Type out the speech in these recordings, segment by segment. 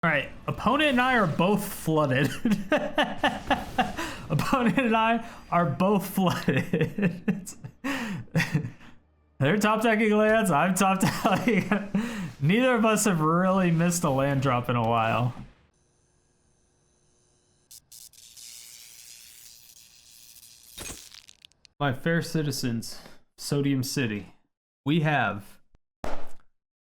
All right, opponent and I are both flooded. Opponent and I are both flooded. They're top decking lands, I'm top decking. Neither of us have really missed a land drop in a while. My fair citizens, Sodium City, we have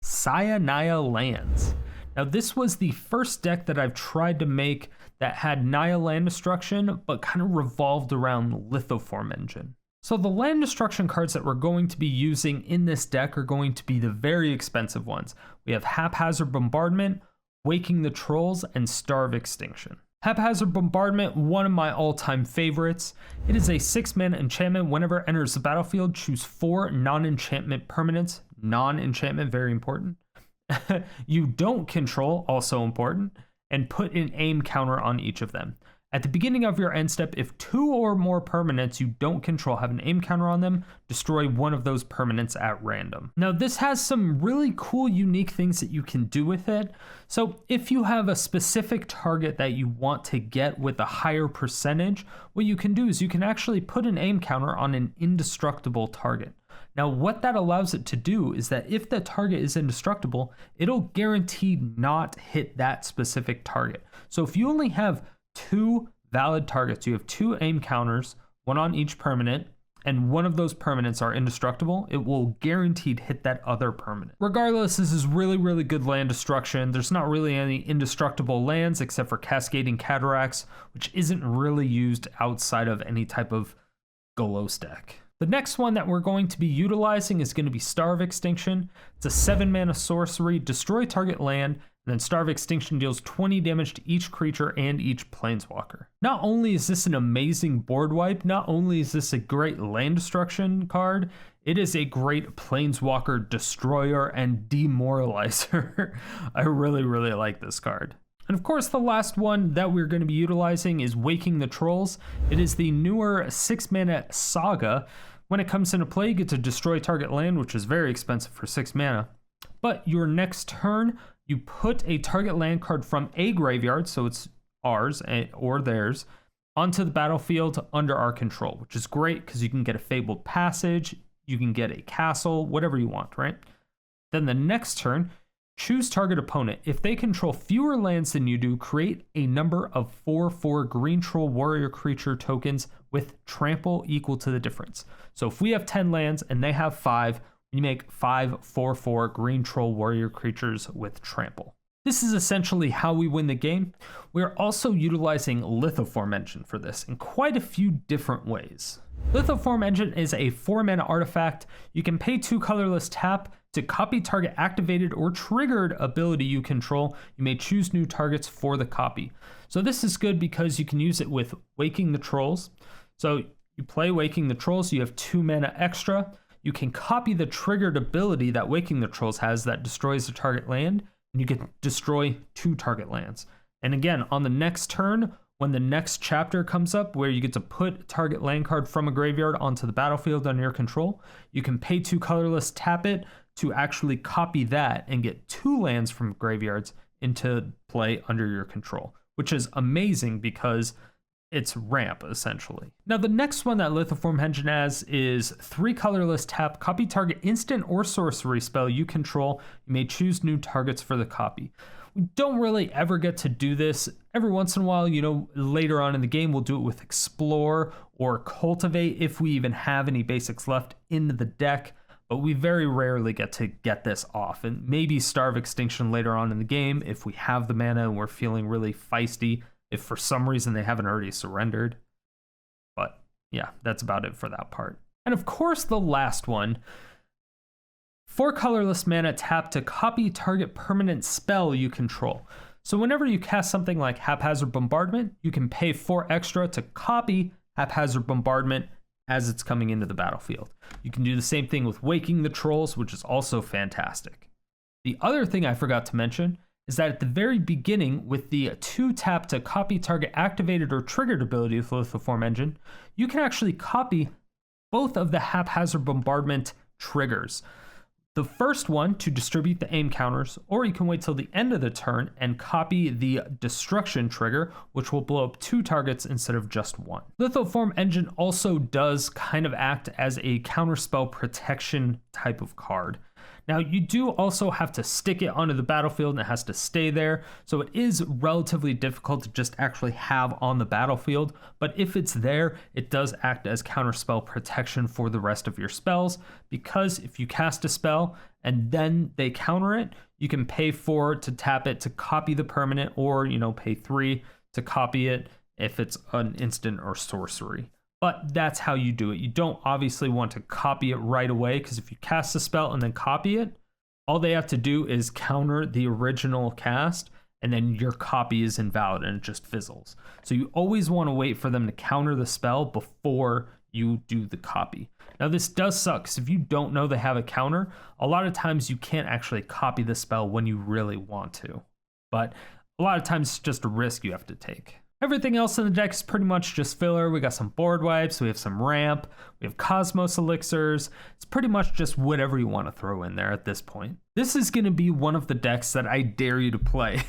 SayaNaya Lands. Now this was the first deck that I've tried to make that had Naya land destruction, but kind of revolved around Lithoform Engine. So the land destruction cards that we're going to be using in this deck are going to be the very expensive ones. We have Haphazard Bombardment, Waking the Trolls, and Star of Extinction. Haphazard Bombardment, one of my all-time favorites. It is a 6-mana enchantment. Whenever it enters the battlefield, choose 4 non-enchantment permanents. Non-enchantment, very important. You don't control, also important, and put an aim counter on each of them. At the beginning of your end step, if 2 or more permanents you don't control have an aim counter on them, destroy one of those permanents at random. Now this has some really cool, unique things that you can do with it. So if you have a specific target that you want to get with a higher percentage, what you can do is you can actually put an aim counter on an indestructible target. Now what that allows it to do is that if the target is indestructible, it'll guaranteed not hit that specific target. So if you only have 2 valid targets, you have 2 aim counters, 1 on each permanent, and one of those permanents are indestructible, it will guaranteed hit that other permanent. Regardless, this is really, really good land destruction. There's not really any indestructible lands except for Cascading Cataracts, which isn't really used outside of any type of Golos deck. The next one that we're going to be utilizing is going to be Star of Extinction. It's a 7-mana sorcery, destroy target land, and then Star of Extinction deals 20 damage to each creature and each planeswalker. Not only is this an amazing board wipe, not only is this a great land destruction card, it is a great planeswalker destroyer and demoralizer. I really, really like this card. And of course, the last one that we're going to be utilizing is Waking the Trolls. It is the newer 6-mana Saga. When it comes into play, you get to destroy target land, which is very expensive for 6 mana. But your next turn, you put a target land card from a graveyard, so it's ours or theirs, onto the battlefield under our control, which is great because you can get a Fabled Passage, you can get a castle, whatever you want, right? Then the next turn, choose target opponent. If they control fewer lands than you do, create a number of 4/4 green troll warrior creature tokens with trample equal to the difference. So if we have 10 lands and they have 5, we make 5 4/4 green troll warrior creatures with trample. This is essentially how we win the game. We're also utilizing Lithoform Engine for this in quite a few different ways. Lithoform Engine is a 4-mana artifact. You can pay 2 colorless tap to copy target activated or triggered ability you control. You may choose new targets for the copy. So this is good because you can use it with Waking the Trolls. So you play Waking the Trolls, you have 2 mana extra. You can copy the triggered ability that Waking the Trolls has that destroys the target land, and you can destroy 2 target lands. And again, on the next turn, when the next chapter comes up where you get to put a target land card from a graveyard onto the battlefield under your control, you can pay 2 colorless, tap it to actually copy that and get 2 lands from graveyards into play under your control, which is amazing because it's ramp essentially. Now the next one that Lithoform Engine has is 3 colorless tap, copy target instant or sorcery spell you control. You may choose new targets for the copy. We don't really ever get to do this. Every once in a while, you know, later on in the game, we'll do it with Explore or Cultivate if we even have any basics left in the deck, but we very rarely get to get this off. And maybe Star of Extinction later on in the game if we have the mana and we're feeling really feisty, if for some reason they haven't already surrendered. But yeah, that's about it for that part. And of course, the last one, 4 colorless mana tap to copy target permanent spell you control. So whenever you cast something like Haphazard Bombardment, you can pay 4 extra to copy Haphazard Bombardment as it's coming into the battlefield. You can do the same thing with Waking the Trolls, which is also fantastic. The other thing I forgot to mention is that at the very beginning, with the 2 tap to copy target activated or triggered ability with Lithoform Engine, you can actually copy both of the Haphazard Bombardment triggers. the first one to distribute the aim counters, or you can wait till the end of the turn and copy the destruction trigger, which will blow up 2 targets instead of just 1. Lithoform Engine also does kind of act as a counterspell protection type of card. Now, you do also have to stick it onto the battlefield and it has to stay there, so it is relatively difficult to just actually have on the battlefield, but if it's there, it does act as counterspell protection for the rest of your spells, because if you cast a spell and then they counter it, you can pay 4 to tap it to copy the permanent, or, pay 3 to copy it if it's an instant or sorcery. But that's how you do it. You don't obviously want to copy it right away, because if you cast a spell and then copy it, all they have to do is counter the original cast, and then your copy is invalid and it just fizzles. So you always want to wait for them to counter the spell before you do the copy. Now this does suck, because if you don't know they have a counter, a lot of times you can't actually copy the spell when you really want to. But a lot of times it's just a risk you have to take. Everything else in the deck is pretty much just filler. We got some board wipes, we have some ramp, we have Cosmos Elixirs. It's pretty much just whatever you want to throw in there at this point. This is going to be one of the decks that I dare you to play.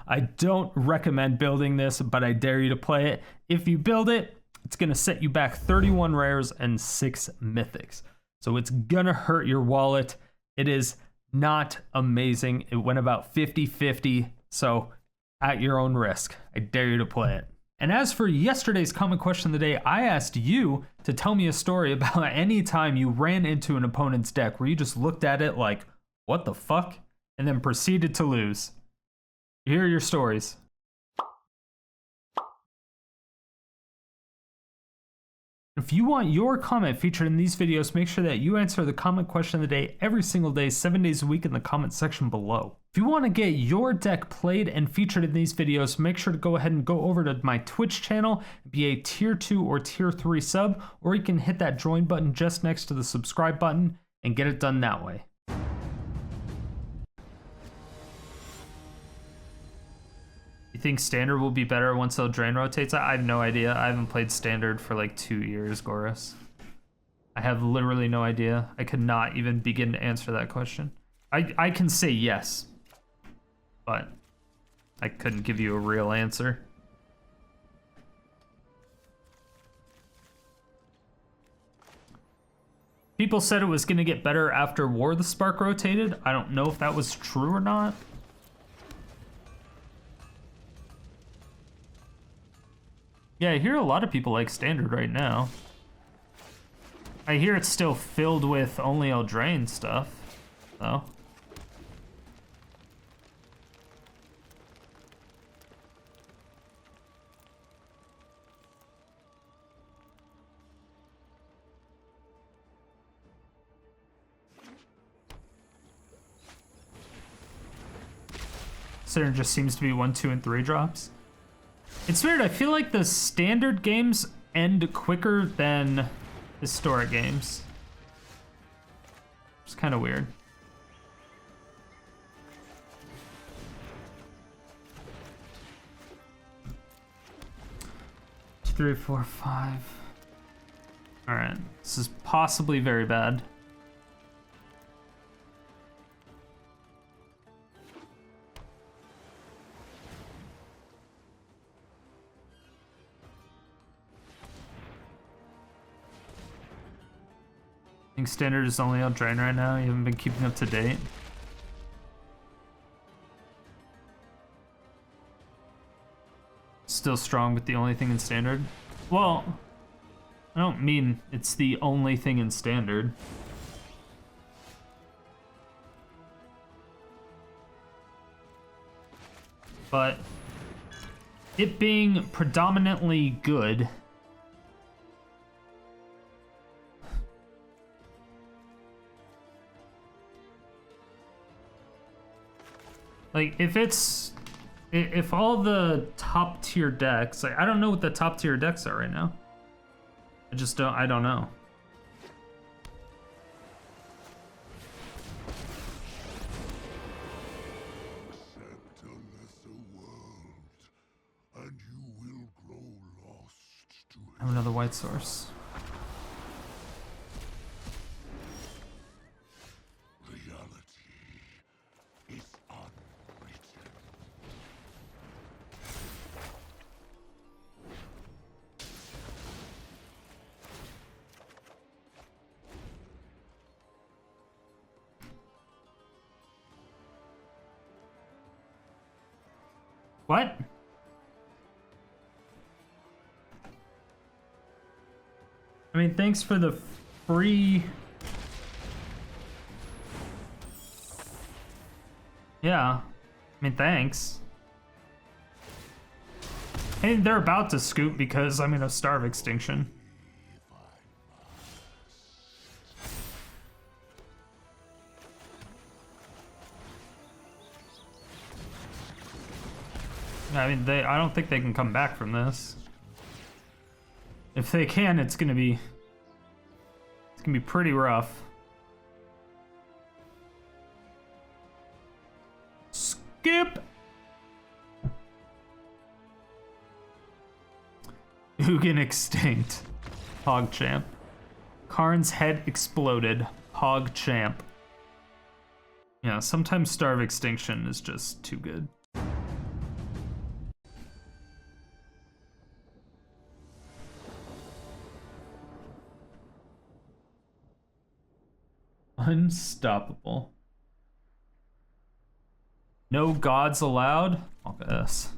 I don't recommend building this, but I dare you to play it. If you build it, it's going to set you back 31 rares and 6 mythics. So it's going to hurt your wallet. It is not amazing. It went about 50-50, so at your own risk, I dare you to play it. And as for yesterday's comment question of the day, I asked you to tell me a story about any time you ran into an opponent's deck where you just looked at it like, what the fuck? And then proceeded to lose. Here are your stories. If you want your comment featured in these videos, make sure that you answer the comment question of the day every single day, 7 days a week in the comment section below. If you want to get your deck played and featured in these videos, make sure to go ahead and go over to my Twitch channel, be a tier 2 or tier 3 sub, or you can hit that join button just next to the subscribe button and get it done that way. You think Standard will be better once Eldraine rotates? I have no idea. I haven't played Standard for like 2 years, Goris. I have literally no idea. I could not even begin to answer that question. I can say yes, but I couldn't give you a real answer. People said it was going to get better after War of the Spark rotated. I don't know if that was true or not. Yeah, I hear a lot of people like Standard right now. I hear it's still filled with only Eldraine stuff, though. Standard just seems to be 1, 2, and 3 drops. It's weird, I feel like the Standard games end quicker than historic games. It's kind of weird. Three, 4, 5. Alright, this is possibly very bad. I think Standard is only Eldraine right now. You haven't been keeping up to date. Still strong, but the only thing in Standard? Well, I don't mean it's the only thing in Standard. But it being predominantly good, like, if all the top tier decks, like, I don't know what the top tier decks are right now. I don't know. Accept a lesser world, and you will grow lost to I have another white source. reality. What? I mean, thanks for the free... Yeah. I mean, thanks. And they're about to scoop because I'm in a Star of Extinction. I mean, I don't think they can come back from this. If they can, it's gonna be pretty rough. Skip. Ugin extinct. Hogchamp. Karn's head exploded. Hogchamp. Yeah, sometimes Star of Extinction is just too good. Unstoppable. No gods allowed? Look at this.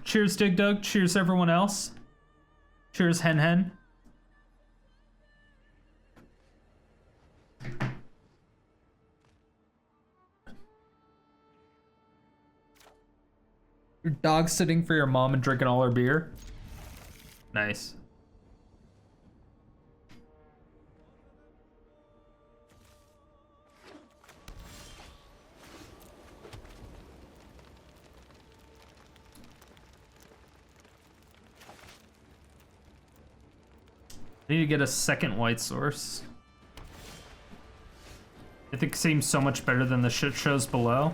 Cheers, Dig Dug. Cheers, everyone else. Cheers, Hen Hen. You're dog sitting for your mom and drinking all her beer? Nice. I need to get a second white source. I think it seems so much better than the shit shows below.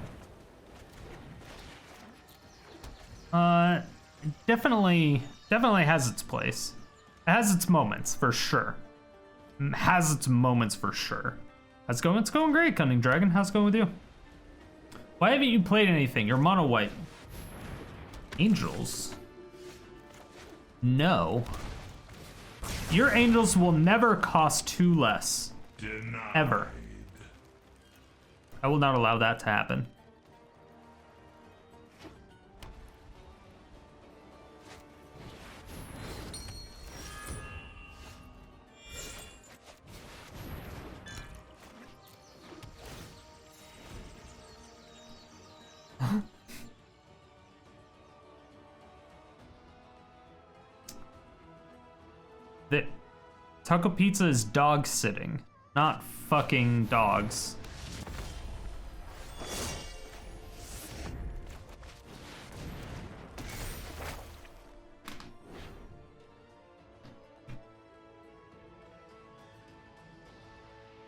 Definitely has its place. It has its moments, for sure. Has its moments, for sure. How's it going? It's going great, Cunning Dragon. How's it going with you? Why haven't you played anything? You're mono white. Angels? No. Your angels will never cost 2 less. Denied. Ever. I will not allow that to happen. The Taco Pizza is dog sitting, not fucking dogs.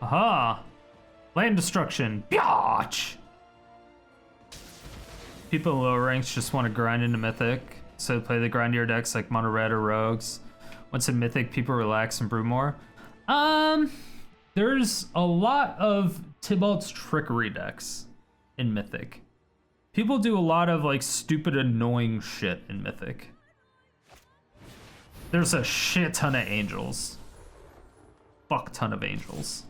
Aha! Land destruction. Biatch! People in lower ranks just want to grind into Mythic, so play the grindier decks like Mono Red or Rogues. Once in Mythic, people relax and brew more. There's a lot of Tybalt's Trickery decks in Mythic. People do a lot of like stupid, annoying shit in Mythic. There's a shit ton of angels. Fuck ton of angels.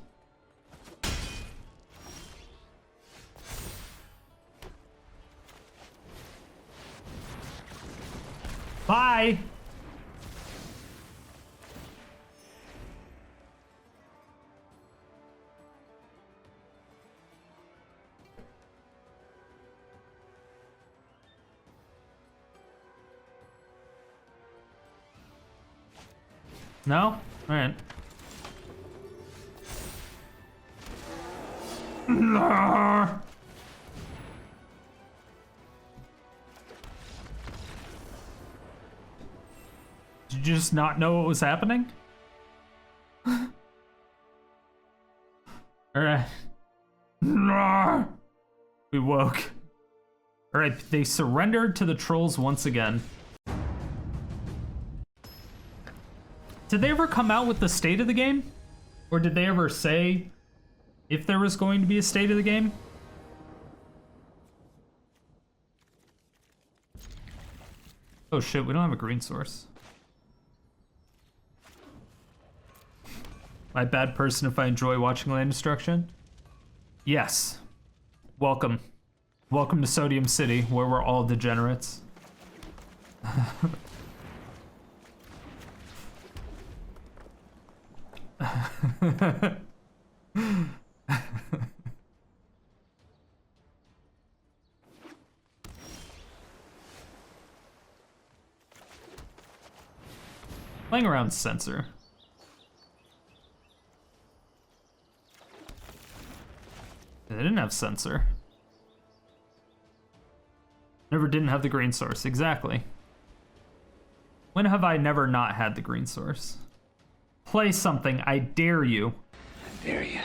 Bye! No? Alright. Did you just not know what was happening? Alright. We woke. Alright, they surrendered to the trolls once again. Did they ever come out with the state of the game? Or did they ever say if there was going to be a state of the game? Oh shit, we don't have a green source. Am I a bad person if I enjoy watching land destruction? Yes. Welcome. Welcome to Sodium City, where we're all degenerates. Playing around Sensor. They didn't have Sensor. Never didn't have the green source, exactly. When have I never not had the green source? Play something, I dare you. I dare you.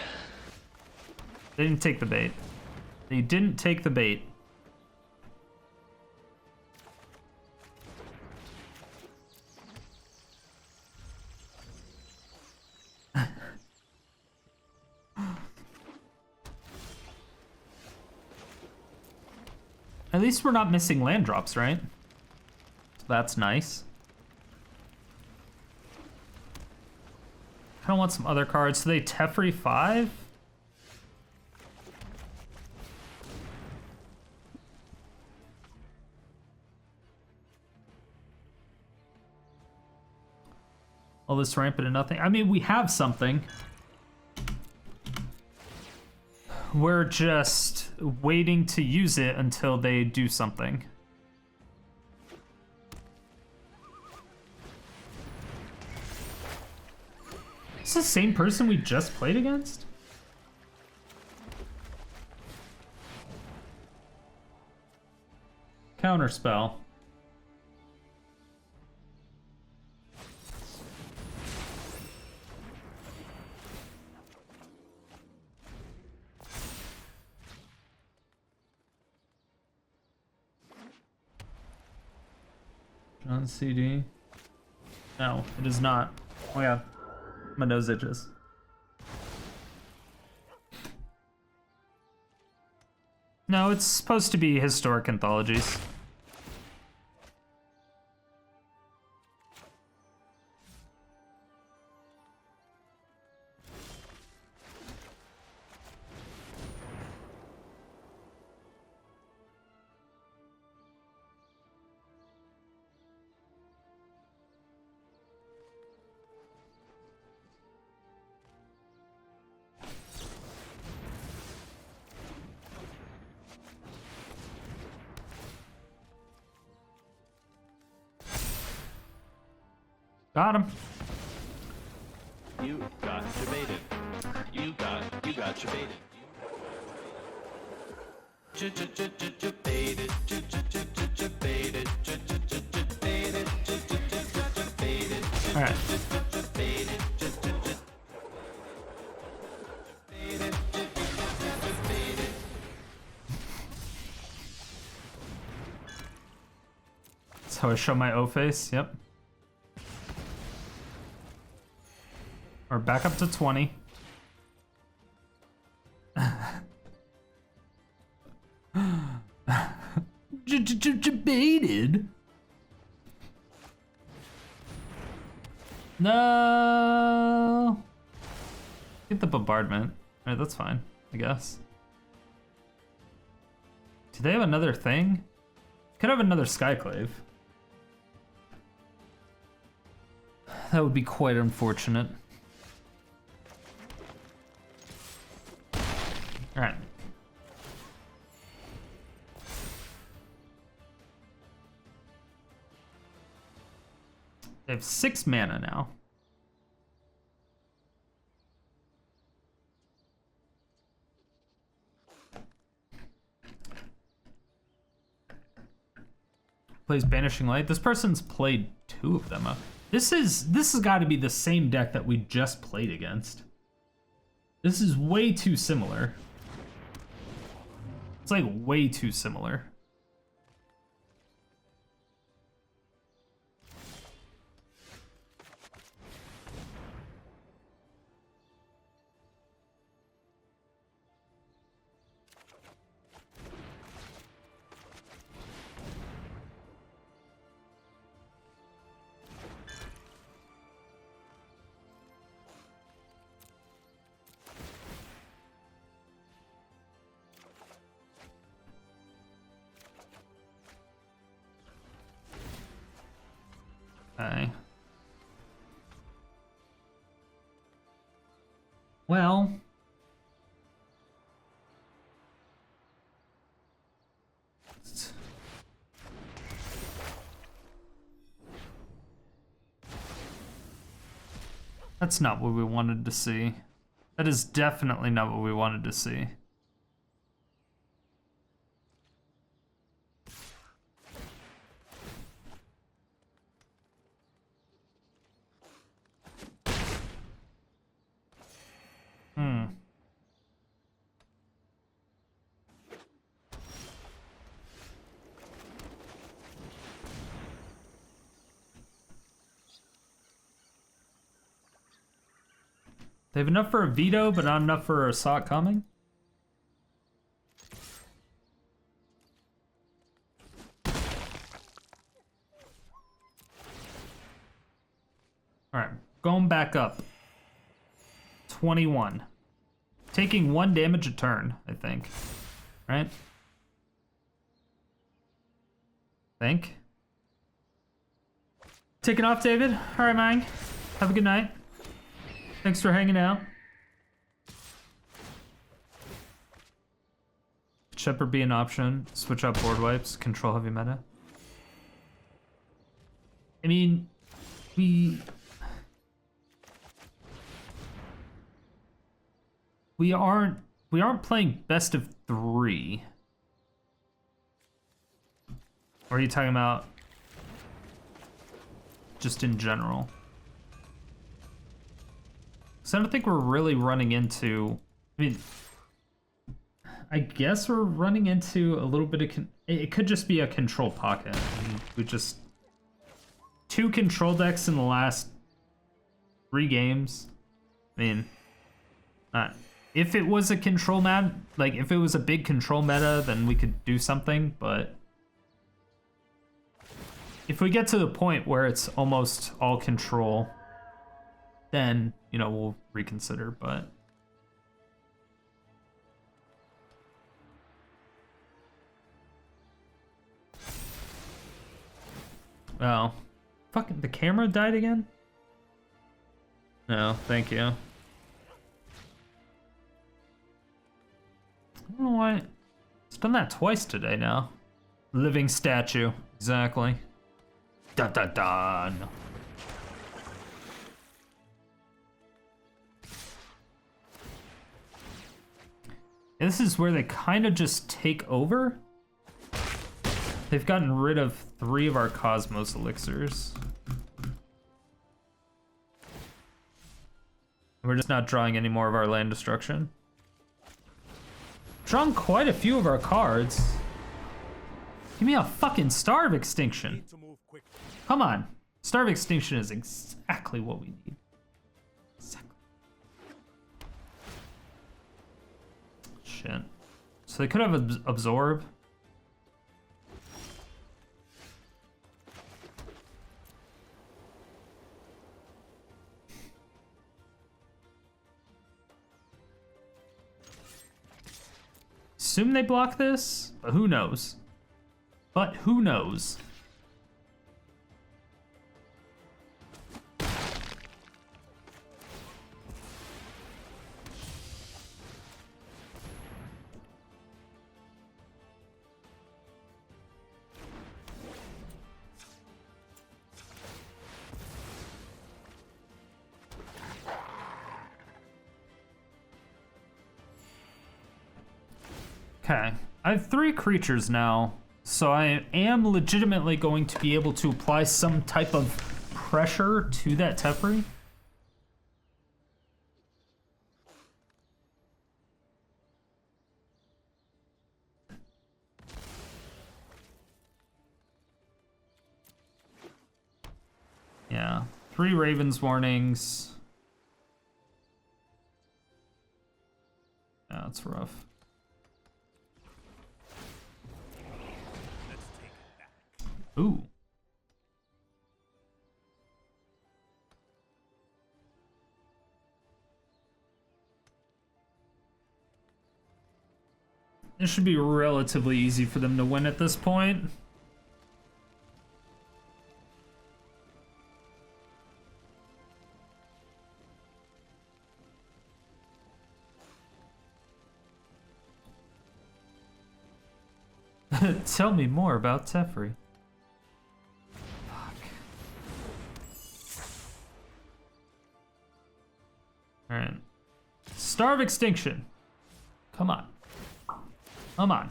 They didn't take the bait. They didn't take the bait. At least we're not missing land drops, right? So that's nice. I want some other cards. So they Teferi 5? All this rampant and nothing. I mean, we have something. We're just waiting to use it until they do something. Is this the same person we just played against? Counterspell. John CD. No, it is not. Oh yeah, my nose itches. No, it's supposed to be historic anthologies. Got him. You got debated. You got debated. All right. That's how I show my O face. Yep. Or back up to 20. Debated. No. Get the bombardment. Alright, that's fine, I guess. Do they have another thing? Could have another Skyclave. That would be quite unfortunate. All right. They have 6 mana now. Plays Banishing Light. This person's played 2 of them. This has got to be the same deck that we just played against. This is way too similar. It's like way too similar. Okay. Well. That's not what we wanted to see. That is definitely not what we wanted to see. They have enough for a veto, but not enough for a Sock coming? Alright, going back up. 21. Taking 1 damage a turn, I think. Right? Think. Taking off, David. Alright, Mang. Have a good night. Thanks for hanging out. Shepherd be an option. Switch out board wipes. Control heavy meta. I mean, we aren't playing best of 3. Or are you talking about just in general? So I don't think we're really running into, I mean, I guess we're running into a little bit of, it could just be a control pocket. I mean, we just, 2 control decks in the last 3 games. I mean, if it was a control meta, like if it was a big control meta, then we could do something, but if we get to the point where it's almost all control, then, you know, we'll reconsider, but... Oh. Fucking, the camera died again? No, thank you. I don't know why... It's done that twice today now. Living statue, exactly. Dun dun dun! And this is where they kind of just take over. They've gotten rid of 3 of our Cosmos Elixirs. We're just not drawing any more of our land destruction. Drawn quite a few of our cards. Give me a fucking Star of Extinction. Come on. Star of Extinction is exactly what we need. Shit. So they could have absorb. Assume they block this, but who knows? But who knows? Okay, I have 3 creatures now, so I am legitimately going to be able to apply some type of pressure to that Teferi. Yeah, 3 Ravens warnings. Yeah, it's rough. Ooh. It should be relatively easy for them to win at this point. Tell me more about Teferi. Fuck. Alright. Star of Extinction. Come on. Come on.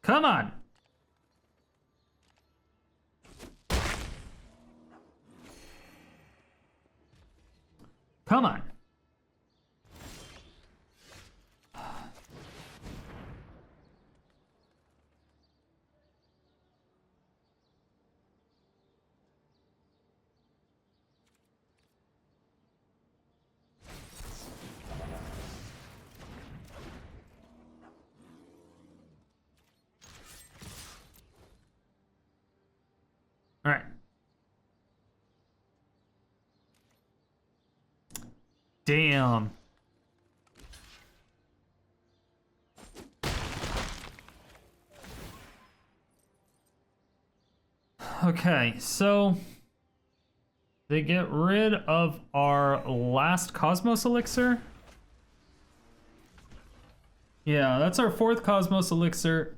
Come on! Come on. All right. Damn. Okay, so they get rid of our last Cosmos Elixir. Yeah, that's our 4th Cosmos Elixir.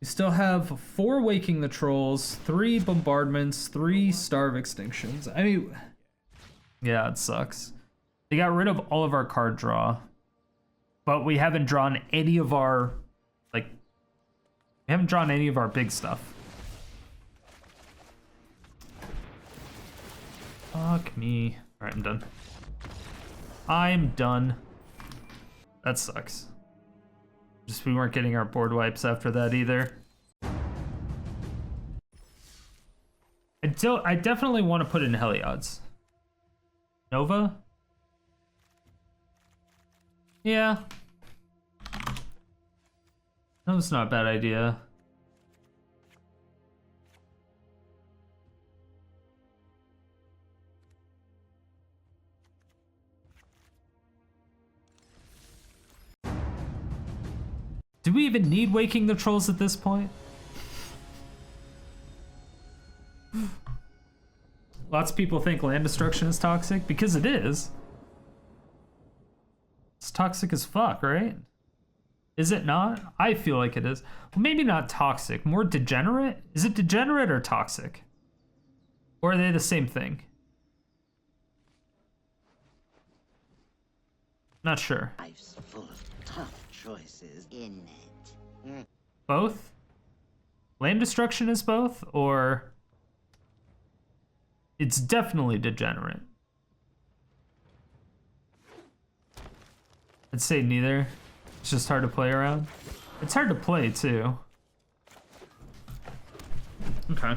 We still have 4 Waking the Trolls, 3 Bombardments, 3 Star of Extinctions. I mean, yeah, it sucks. They got rid of all of our card draw, but we haven't drawn any of our, we haven't drawn any of our big stuff. Fuck me. All right, I'm done. I'm done. That sucks. Just we weren't getting our board wipes after that either. I definitely want to put in Heliod's. Nova? Yeah. That was not a bad idea. Do we even need Waking the Trolls at this point? Lots of people think land destruction is toxic, because it is. It's toxic as fuck, right? Is it not? I feel like it is. Well, maybe not toxic, more degenerate? Is it degenerate or toxic? Or are they the same thing? Not sure. Life's full of tough choices in it. Both? Land destruction is both, or it's definitely degenerate? I'd say neither. It's just hard to play around. It's hard to play too. Okay.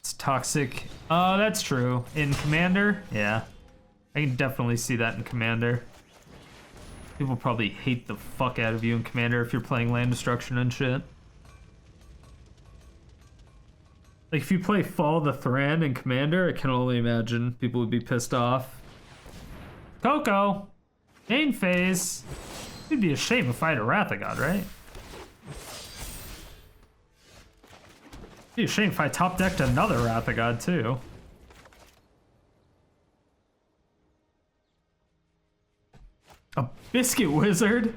It's toxic. Oh, that's true. In Commander? Yeah. I can definitely see that in Commander. People probably hate the fuck out of you in Commander if you're playing land destruction and shit. Like, if you play Fall the Thran in Commander, I can only imagine people would be pissed off. Coco! Main phase! It'd be a shame if I had a Wrath of God, right? It'd be a shame if I top decked another Wrath of God, too. A Biscuit Wizard?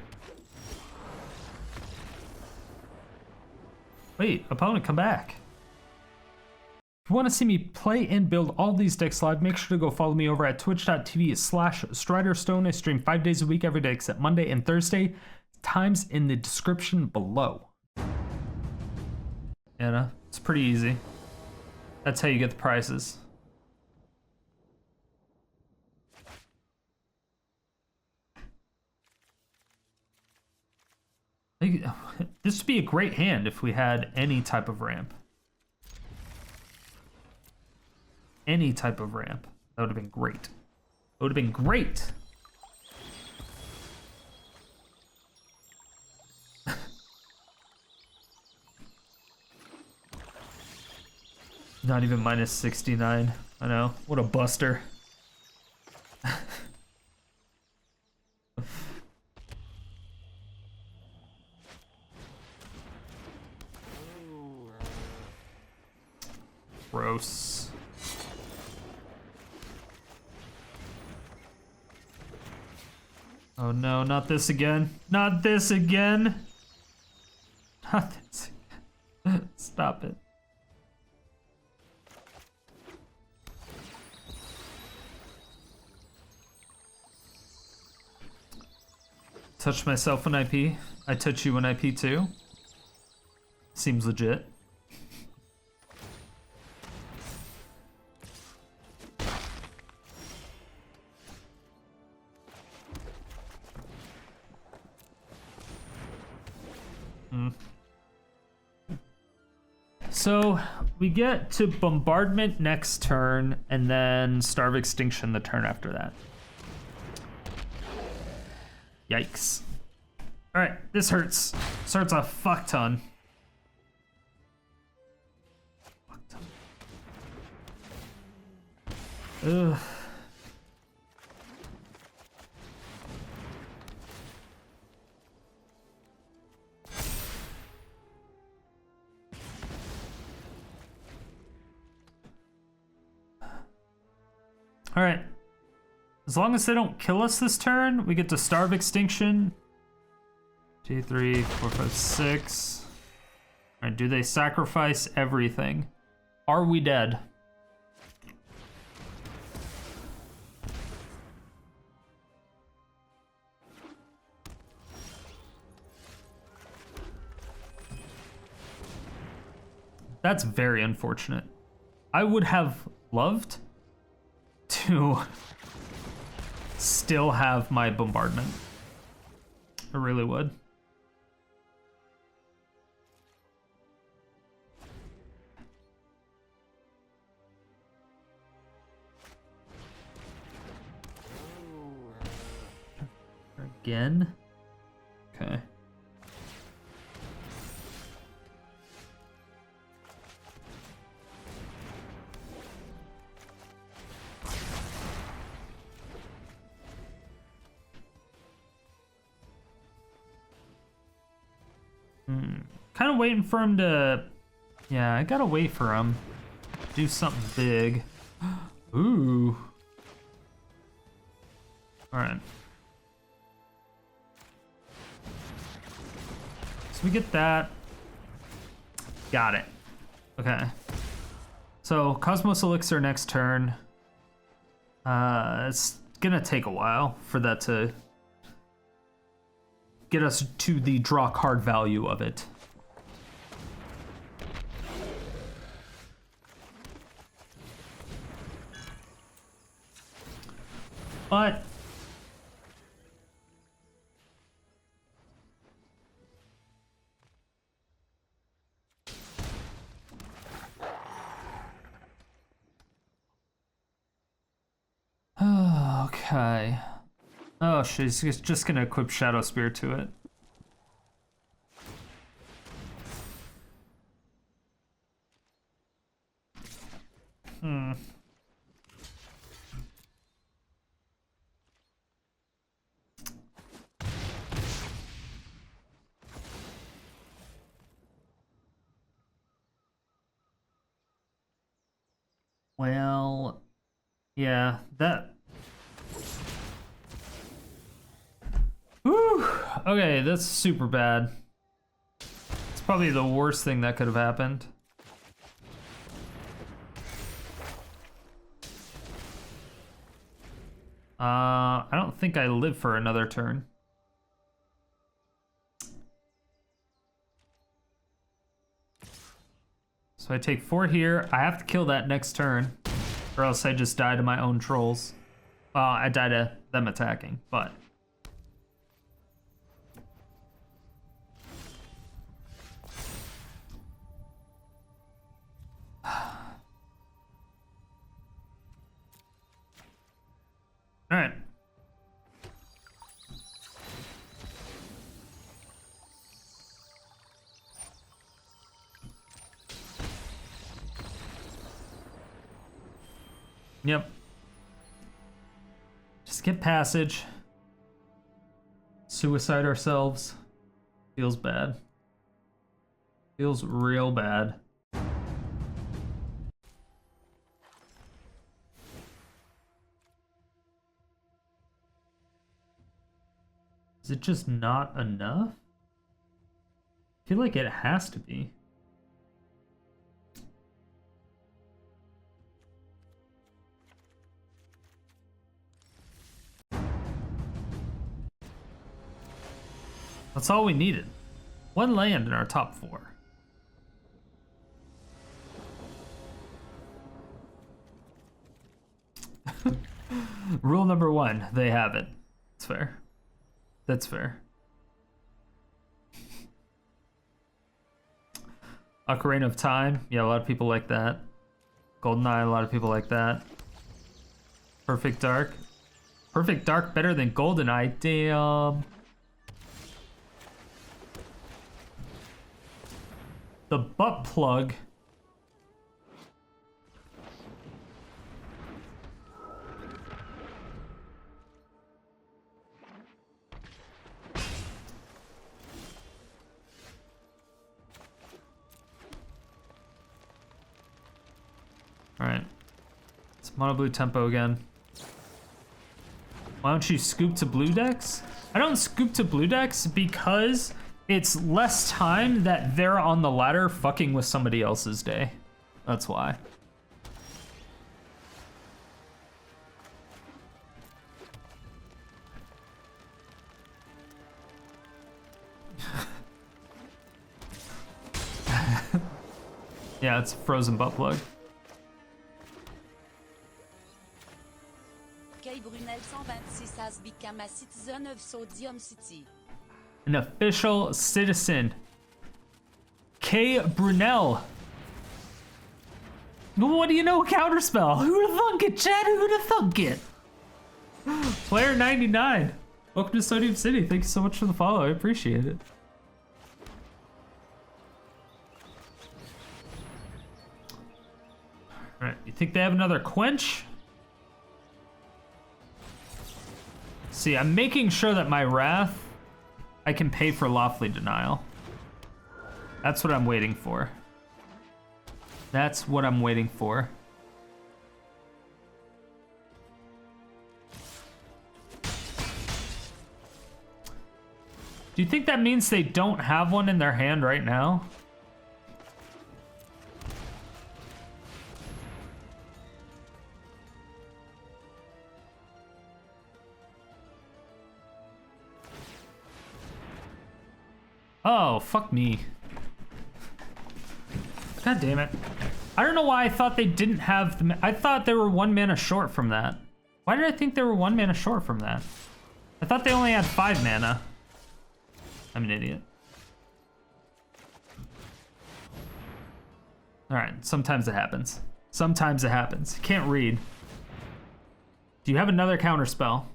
Wait, opponent, come back. If you want to see me play and build all these decks live, make sure to go follow me over at twitch.tv/StriderStone. I stream 5 days a week every day except Monday and Thursday. Times in the description below. Anna, it's pretty easy. That's how you get the prizes. This would be a great hand if we had any type of ramp. Any type of ramp. That would have been great. That would have been great. Not even minus 69. I know. What a buster. Gross. Oh no, not this again. Not this again. Not this again. Stop it. Touch myself when I pee. I touch you when I pee too. Seems legit. So we get to Bombardment next turn, and then Star of Extinction the turn after that. Yikes. All right, this hurts. This hurts a fuck ton. Ugh. All right. As long as they don't kill us this turn, we get to Star of Extinction. 2, 3, 4, 5, 6. All right, do they sacrifice everything? Are we dead? That's very unfortunate. I would have loved to still have my bombardment. I really would. Again? Okay. Kind of waiting for him to... Yeah, I gotta wait for him. Do something big. Ooh. Alright. So we get that. Got it. Okay. So, Cosmos Elixir next turn. It's gonna take a while for that to get us to the draw card value of it. But okay. Oh, she's just gonna equip Shadow Spear to it. Well, yeah, that... Whew. Okay, that's super bad. It's probably the worst thing that could have happened. I don't think I live for another turn. So I take 4 here. I have to kill that next turn, or else I just die to my own trolls. Well, I die to them attacking, but... All right. Yep. Just get passage. Suicide ourselves. Feels bad. Feels real bad. Is it just not enough? I feel like it has to be. That's all we needed. One land in our top 4. Rule number 1, they have it. That's fair. That's fair. Ocarina of Time, yeah, a lot of people like that. GoldenEye, a lot of people like that. Perfect Dark. Perfect Dark better than GoldenEye, damn. The butt plug. Alright. It's mono blue tempo again. Why don't you scoop to blue decks? I don't scoop to blue decks because it's less time that they're on the ladder fucking with somebody else's day. That's why. Yeah, it's a frozen butt plug. An official citizen. K. Brunel. What do you know? Counterspell. Who'da thunk it, Chad? Who'da thunk it? Player 99. Welcome to Sodium City. Thank you so much for the follow. I appreciate it. Alright, you think they have another quench? See, I'm making sure that my Wrath, I can pay for Lawfully Denial. That's what I'm waiting for. That's what I'm waiting for. Do you think that means they don't have one in their hand right now? Oh, fuck me. God damn it. I don't know why I thought they didn't have the... I thought they were 1 mana short from that. Why did I think they were 1 mana short from that? I thought they only had 5 mana. I'm an idiot. Alright, sometimes it happens. Sometimes it happens. Can't read. Do you have another counter spell?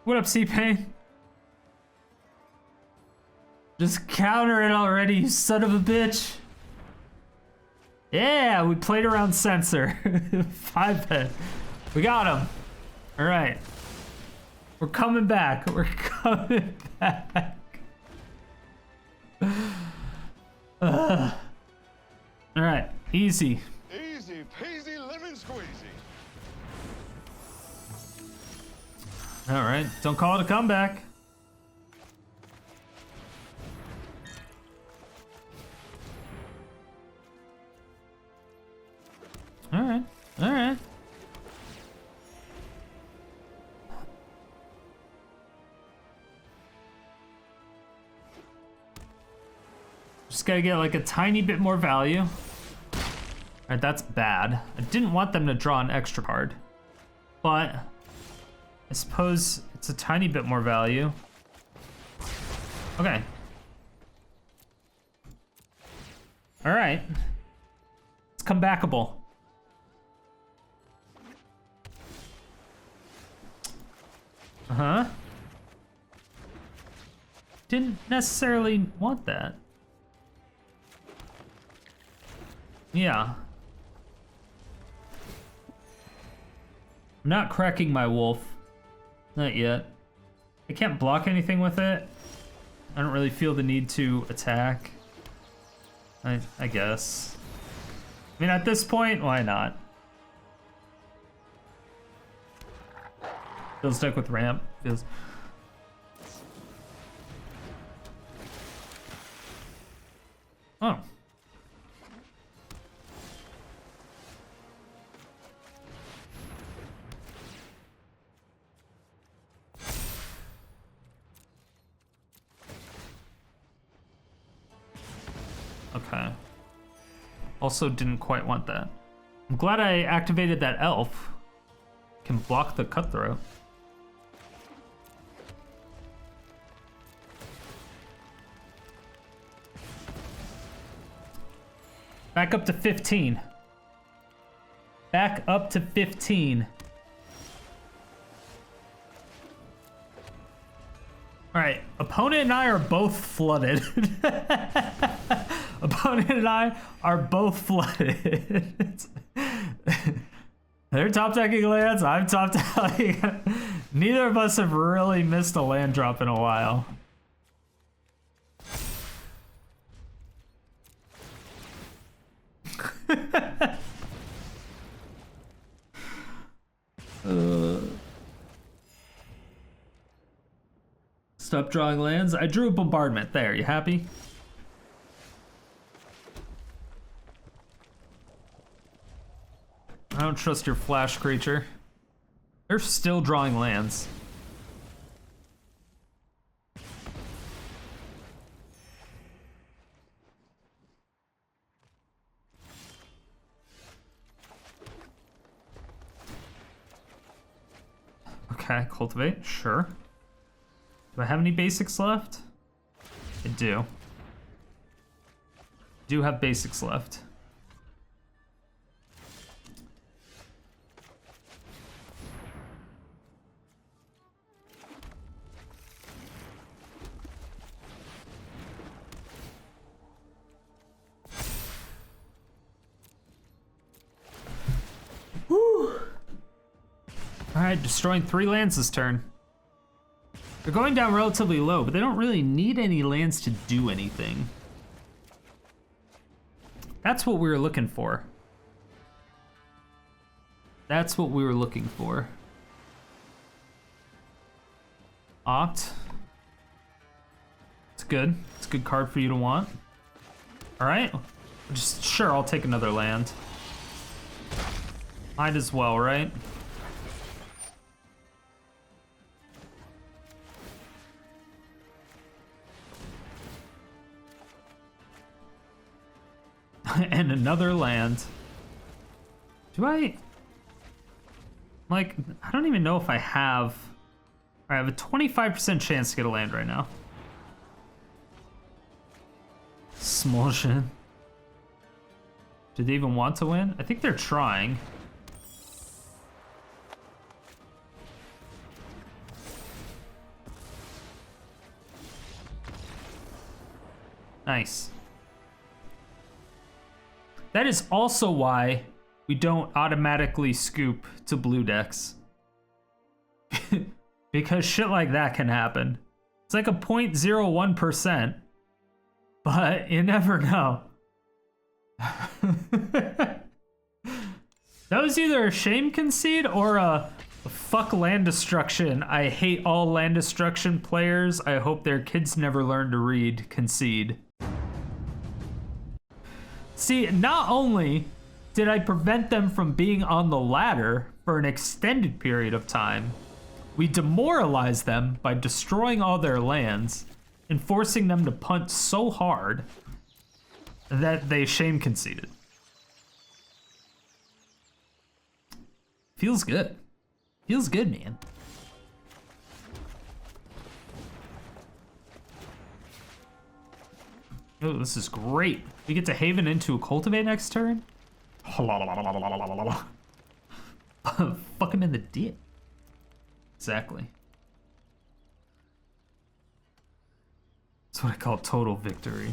What up, C-Pain? Just counter it already, you son of a bitch. Yeah, we played around Censor. 5-bet. We got him. All right. We're coming back. We're coming back. All right, easy. Easy peasy lemon squeezy. All right, don't call it a comeback. All right, all right. Just gotta get like a tiny bit more value. All right, that's bad. I didn't want them to draw an extra card, but I suppose it's a tiny bit more value. Okay. All right. It's comebackable. Uh-huh. Didn't necessarily want that. Yeah. I'm not cracking my wolf. Not yet. I can't block anything with it. I don't really feel the need to attack. I guess. I mean, at this point, why not? Feels stuck with ramp. Feels Oh. Okay. Also didn't quite want that. I'm glad I activated that elf. Can block the cutthroat. Back up to 15. Back up to 15. All right, opponent and I are both flooded. Opponent and I are both flooded. They're top decking lands, I'm top decking. Neither of us have really missed a land drop in a while. Stop drawing lands. I drew a bombardment. There, you happy? I don't trust your flash creature. They're still drawing lands. Okay, cultivate, sure. Do I have any basics left? I do. Do have basics left. Woo! Alright, destroying 3 lands this turn. They're going down relatively low, but they don't really need any lands to do anything. That's what we were looking for. That's what we were looking for. Opt. It's good. It's a good card for you to want. Alright. Just, sure, I'll take another land. Might as well, right? And another land. Do I... Like, I don't even know if I have... I have a 25% chance to get a land right now. Smolshin. Do they even want to win? I think they're trying. Nice. That is also why we don't automatically scoop to blue decks. Because shit like that can happen. It's like a 0.01%, but you never know. That was either a shame concede or a fuck land destruction. I hate all land destruction players. I hope their kids never learn to read concede. See, not only did I prevent them from being on the ladder for an extended period of time, we demoralized them by destroying all their lands and forcing them to punt so hard that they shame conceded. Feels good. Feels good, man. Oh, this is great. We get to Haven into a Cultivate next turn? Fuck him in the dick. Exactly. That's what I call total victory.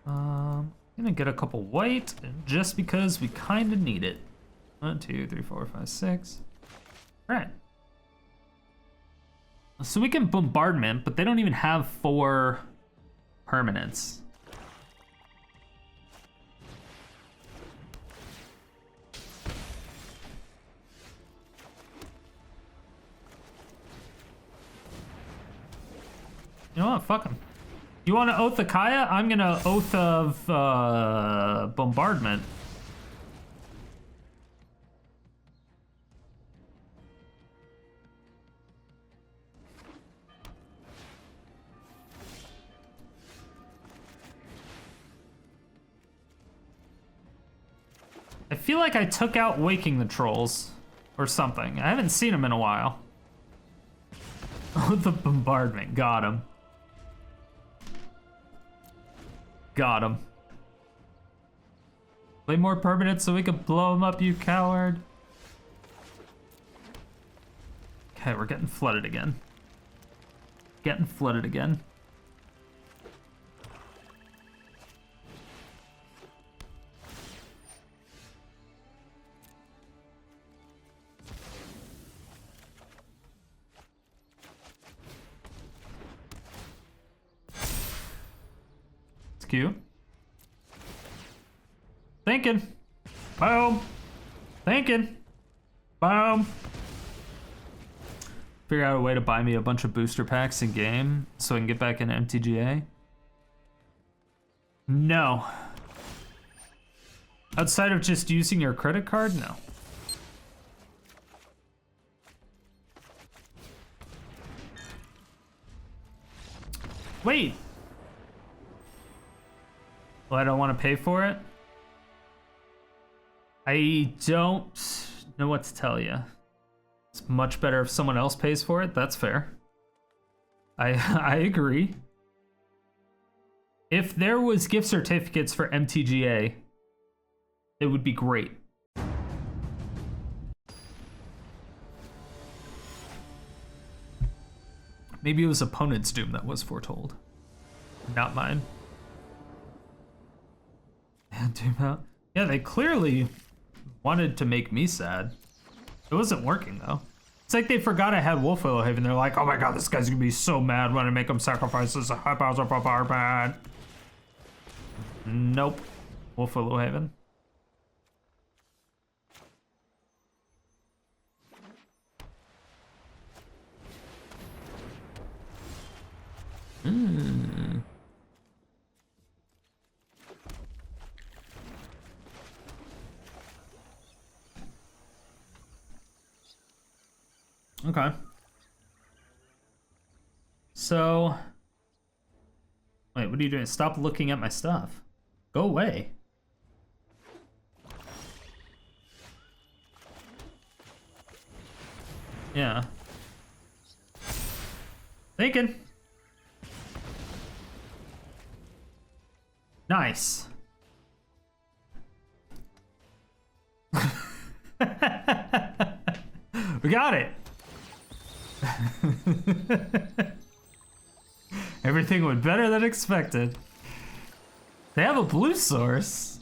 I'm gonna get a couple white just because we kind of need it. 1, 2, 3, 4, 5, 6. All right. So we can bombardment, but they don't even have 4 permanents. You know what? Fuck him. You want to Oath of Kaya? I'm gonna Oath of Bombardment. I feel like I took out Waking the Trolls or something. I haven't seen him in a while. Oath of Bombardment. Got him. Got him. Play more permanent so we can blow him up, you coward. Okay, we're getting flooded again. Getting flooded again. Cute. Thinking. Boom. Thinking. Boom. Figure out a way to buy me a bunch of booster packs in game so I can get back into MTGA. No. Outside of just using your credit card, no. Wait. Well, I don't want to pay for it. I don't know what to tell you. It's much better if someone else pays for it. That's fair. I agree. If there was gift certificates for MTGA, it would be great. Maybe it was opponent's doom that was foretold, not mine. Yeah, they clearly wanted to make me sad. It wasn't working though. It's like they forgot I had Wolfwillow Haven. They're like, oh my god, this guy's gonna be so mad when I make him sacrifice this Haphazard Bombardment. Nope. Wolfwillow Haven. Okay. So, wait, what are you doing? Stop looking at my stuff. Go away. Yeah. Thinking. Nice. We got it. Everything went better than expected. They have a blue source.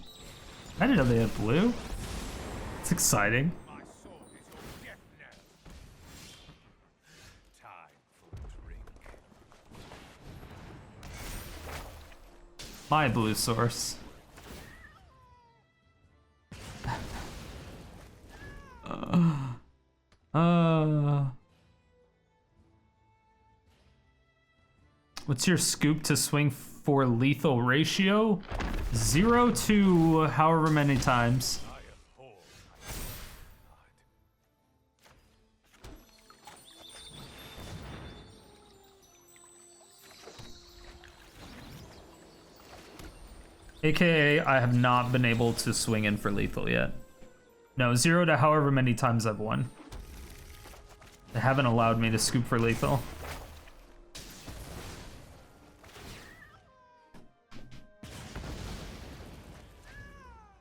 I didn't know they had blue. It's exciting. My sword is your death knell. Time for a drink. My blue source. What's your scoop to swing for lethal ratio? 0 to however many times. AKA, I have not been able to swing in for lethal yet. No, 0 to however many times I've won. They haven't allowed me to scoop for lethal.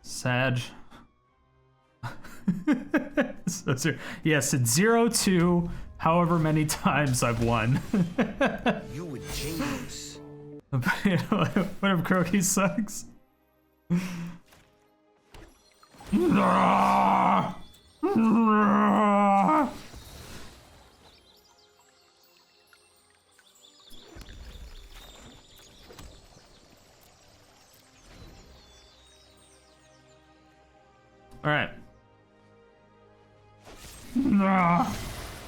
Sag. Yes, it's 0 to however many times I've won. You would genius. What if Croaky sucks? All right.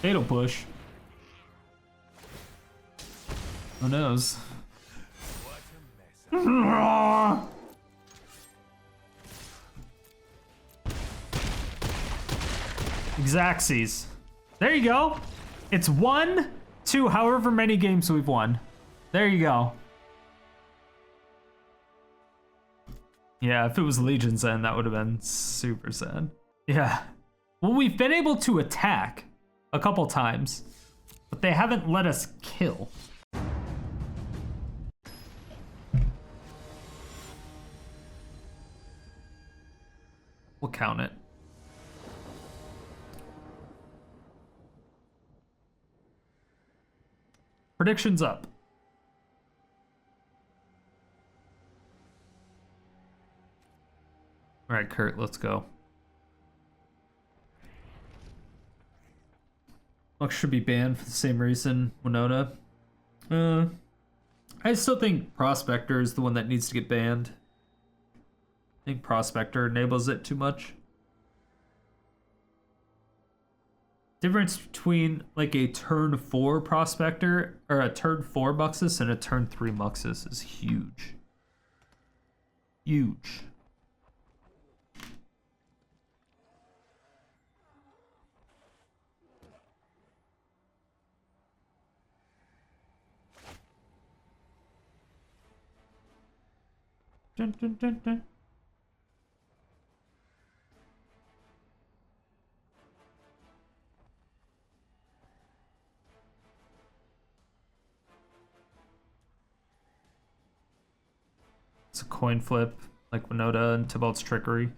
Fatal push. Who knows? What a mess. Xaxes. There you go. It's 1, 2, however many games we've won. There you go. Yeah, if it was Legion's End, that would have been super sad. Yeah. Well, we've been able to attack a couple times, but they haven't let us kill. We'll count it. Predictions up. All right, Kurt, let's go. Lux should be banned for the same reason, Winona. I still think Prospector is the one that needs to get banned. I think Prospector enables it too much. Difference between like a turn 4 Prospector or a turn 4 Muxus and a turn 3 Muxus is huge. Huge. Dun, dun, dun, dun. It's a coin flip, like Winota and Tybalt's Trickery.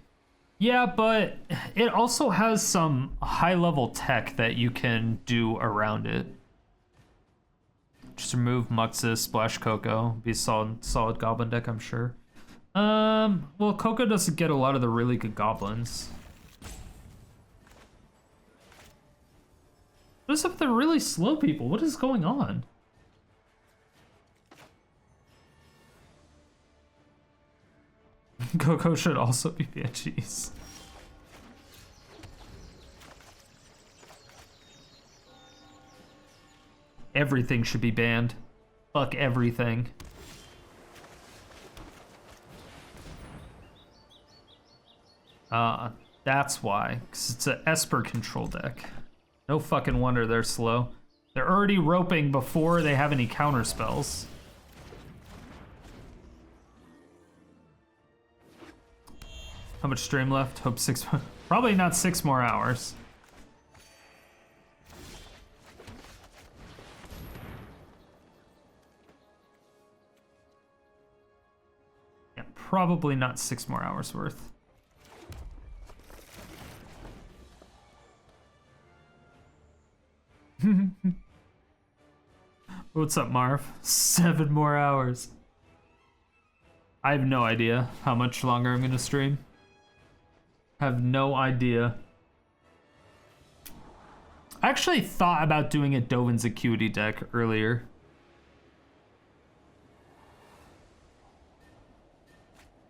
Yeah, but it also has some high-level tech that you can do around it. Just remove Muxus, splash Coco, be a solid Goblin deck, I'm sure. Well, Coco doesn't get a lot of the really good goblins. What is up with the really slow people? What is going on? Coco should also be Banshees. Everything should be banned. Fuck everything. That's why. Because it's an Esper control deck. No fucking wonder they're slow. They're already roping before they have any counter spells. How much stream left? Hope 6. Probably not 6 more hours. Yeah, probably not 6 more hours worth. What's up, Marv? 7 more hours. I have no idea how much longer I'm gonna stream. Have no idea. I actually thought about doing a Dovin's Acuity deck earlier.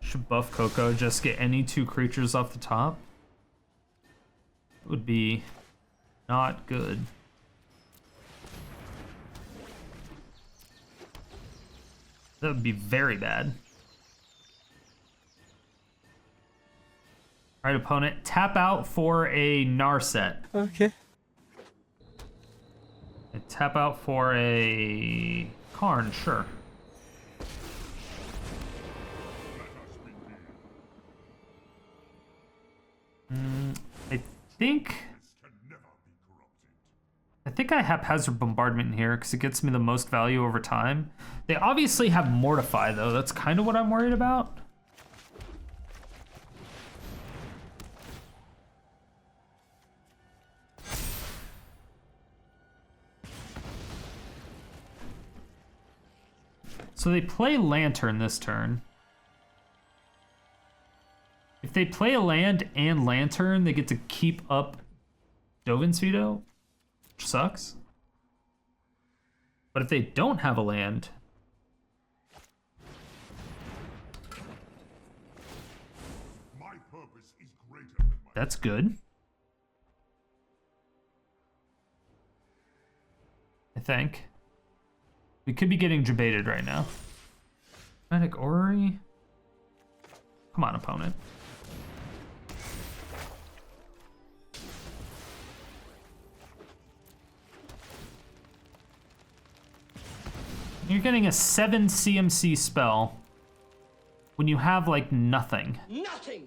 Should buff Coco, just get any 2 creatures off the top. It would be not good. That would be very bad. Alright, opponent, tap out for a Narset. Okay. And tap out for a Karn, sure. I think I Haphazard Bombardment in here because it gets me the most value over time. They obviously have Mortify though. That's kind of what I'm worried about. So they play Lantern this turn. If they play a land and Lantern, they get to keep up Dovin's Veto, which sucks. But if they don't have a land, My purpose is greater than my that's good. I think. We could be getting debated right now. Medic Orrery? Come on, opponent. You're getting a 7 CMC spell when you have, like, nothing. Nothing!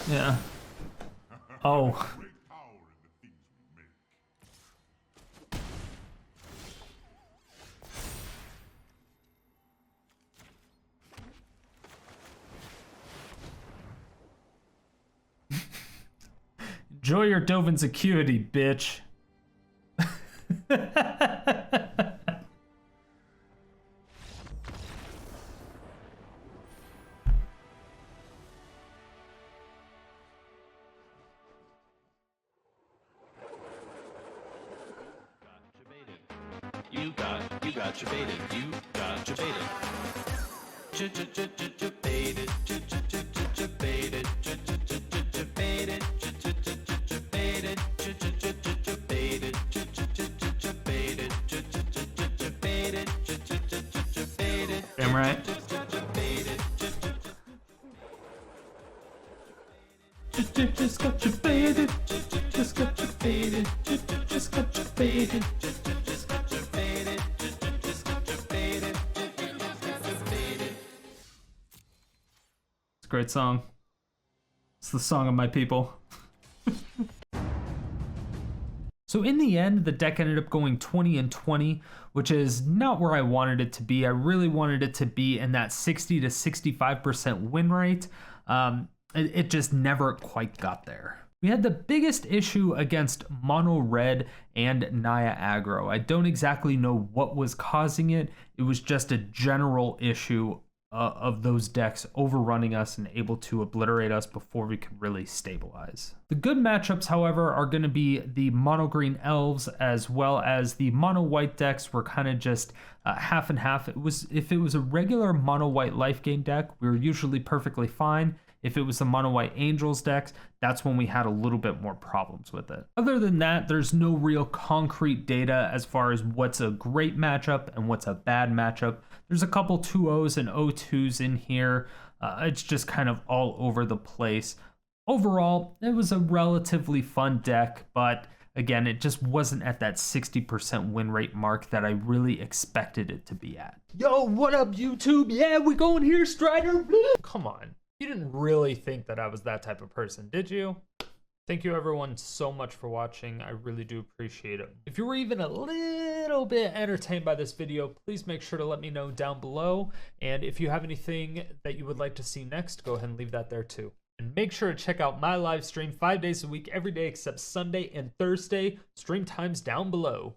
Yeah. Oh. Great power in the things we make. Enjoy your Dovin's acuity, bitch. You got debated. You got debated. Debated. Debated. Debated. Damn right. Just got debated. Just got debated. Just got debated. It's a great song. It's the song of my people. So in the end, the deck ended up going 20-20, which is not where I wanted it to be. I really wanted it to be in that 60 to 65% win rate. It just never quite got there. We had the biggest issue against Mono Red and Naya Aggro. I don't exactly know what was causing it. It was just a general issue of those decks overrunning us and able to obliterate us before we could really stabilize. The good matchups, however, are going to be the mono green elves as well as the mono white decks were kind of just half and half. If it was a regular mono white life gain deck, we were usually perfectly fine. If it was the mono white angels decks, that's when we had a little bit more problems with it. Other than that, there's no real concrete data as far as what's a great matchup and what's a bad matchup. There's a couple 2-0s and 0-2s in here. It's just kind of all over the place. Overall, it was a relatively fun deck, but again, it just wasn't at that 60% win rate mark that I really expected it to be at. Yo, what up, YouTube? Yeah, we going here, Strider. Come on. You didn't really think that I was that type of person, did you? Thank you everyone so much for watching. I really do appreciate it. If you were even a little bit entertained by this video, please make sure to let me know down below. And if you have anything that you would like to see next, go ahead and leave that there too. And make sure to check out my live stream 5 days a week, every day except Sunday and Thursday. Stream times down below.